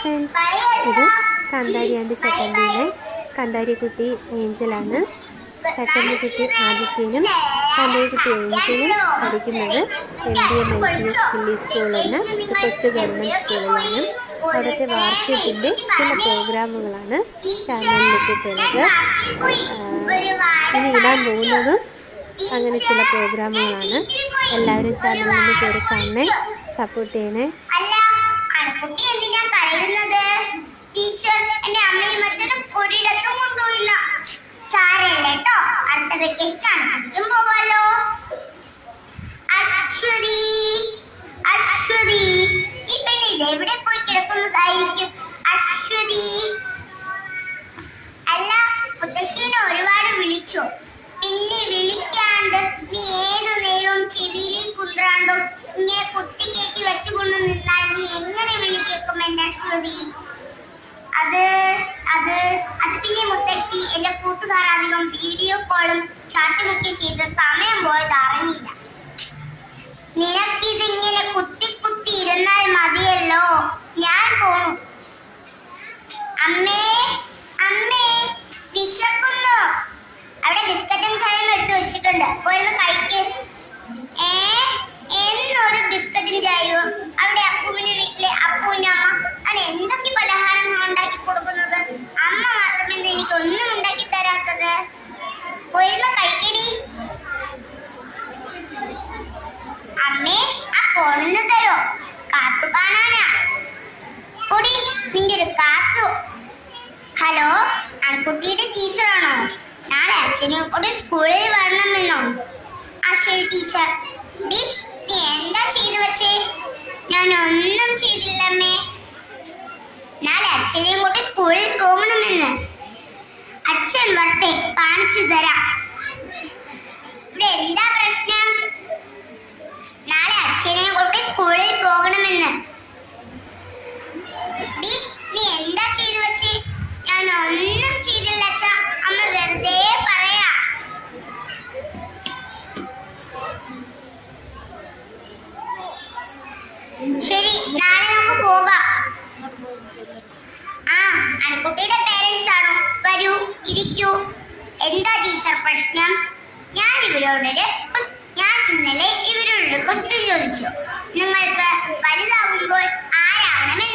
Friends, ഇത് കാന്താരി and ചട്ടമ്പിയിലെ കാന്താരിക്കുട്ടി ഏഞ്ചലാണ്. ചട്ടമ്പിക്കുട്ടി ആദിത്യനും കാന്താരിക്കുട്ടി ഏഞ്ചലും പഠിക്കുന്നത് MBMITS കിള്ളി സ്കൂൾ എന്ന കൊച്ചു ഗവൺമെൻറ് സ്കൂളിലാണ്. അവിടുത്തെ വാർഷികത്തിൻ്റെ ചില പ്രോഗ്രാമുകളാണ് ചാനലിലിട്ടിട്ടുള്ളത്. ഇനി ഇടാൻ പോകുന്നതും അങ്ങനെ ചില പ്രോഗ്രാമുകളാണ്. എല്ലാവരും ചാനലിൽ കയറി കാണണേ, സപ്പോർട്ട് ചെയ്യണേ. ടീച്ചർ എന്റെ അമ്മയും അച്ഛനും ഒരിടത്തും കൊണ്ടുപോയില്ല. സാരമില്ല കേട്ടോ, അടുത്ത വെക്കേഷനാണ്, അധികം പോവാലോ. അശ്വതി അശ്വതി, ഈ പെണ്ണ് ഇതെവിടെ പോയി കിടക്കുന്നതായിരിക്കും? അശ്വതി, അല്ല മുത്തശ്ശീനെ ഒരുപാട് വിളിച്ചോ? പിന്നെ വിളിക്കാണ്ട് നീ ഏതു നേരവും ചെവിയിലും കുന്ത്രാണ്ടും ഇങ്ങനെ കുത്തിക്കേറ്റി വെച്ചുകൊണ്ട് നിന്നാൽ നീ എങ്ങനെ വിളി കേൾക്കും എന്റെ അശ്വതി? അത് പിന്നെ മുത്തശ്ശി, എന്റെ കൂട്ടുകാർ അധികം വീഡിയോ കോളും ചാറ്റുമൊക്കെ ചെയ്ത് സമയം പോയത് അറിഞ്ഞില്ല. നിനക്കിതിങ്ങനെ കുത്തി കുത്തി ഇരുന്നാൽ മതിയല്ലോ. ഞാൻ പോണു. അമ്മേ അമ്മേ, വിശക്കുന്നു. അവിടെ ബിസ്ക്കറ്റും ചായയും എടുത്ത് വെച്ചിട്ടുണ്ട്, പോയൊന്ന് കഴിക്ക്. എന്നൊരു ബിസ്ക്കറ്റും ചായയും? അവിടെ അപ്പുവിന്റെ വീട്ടിലെ അപ്പുവിന്റെ അമ്മ അത് എന്തൊക്കെ പലഹാരങ്ങൾ ഉണ്ടാക്കി കൊടുക്കുന്നത്? അമ്മ മാത്രമേ എനിക്കൊന്നും ഉണ്ടാക്കി തരാത്തത്. പോയിരുന്ന കഴിക്കടി. അമ്മേ, ആ ഫോണിന്ന് തരോ? കാത്തു കാണാനാ. പൊടി നിന്റെ ഒരു കാത്തു. ഹലോ, ആൺകുട്ടിയുടെ ടീച്ചറാണോ? നാളെ അച്ഛനെയും കൂടെ സ്കൂളിൽ വരണമെന്നോ? ആ ശരി ടീച്ചർ. നീ എന്താ ചെയ്തു വെച്ചേ? ഞാൻ ഒന്നും ചെയ്തില്ലമ്മേ. നാളെ അച്ഛനെയും കൂടി സ്കൂളിൽ പോകണമെന്ന്. അച്ഛൻ വരട്ടെ, കാണിച്ചു തരാം. ഇവിടെ എന്താ പ്രശ്നം? നാളെ അച്ഛനെയും കൂട്ടി സ്കൂളിൽ പോകണമെന്ന്. നീ എന്താ ചെയ്തു വെച്ചേ? ഞാൻ ഒന്നും ചെയ്തില്ല അച്ഛാ, അമ്മ വെറുതെ പറയാ. ശരി, നാളെ നമുക്ക് പോകാം. ആ, അൻകുട്ടിയുടെ പേരൻസ് ആണോ? വരൂ, ഇരിക്കൂ. എന്താ ടീച്ചർ പ്രശ്നം? ഞാൻ ഇന്നലെ ഇവരോട് ക്വസ്റ്റ്യൻ ചോദിച്ചു. നിങ്ങൾക്ക് വലുതാകുമ്പോൾ ആരാകണമെന്ന്.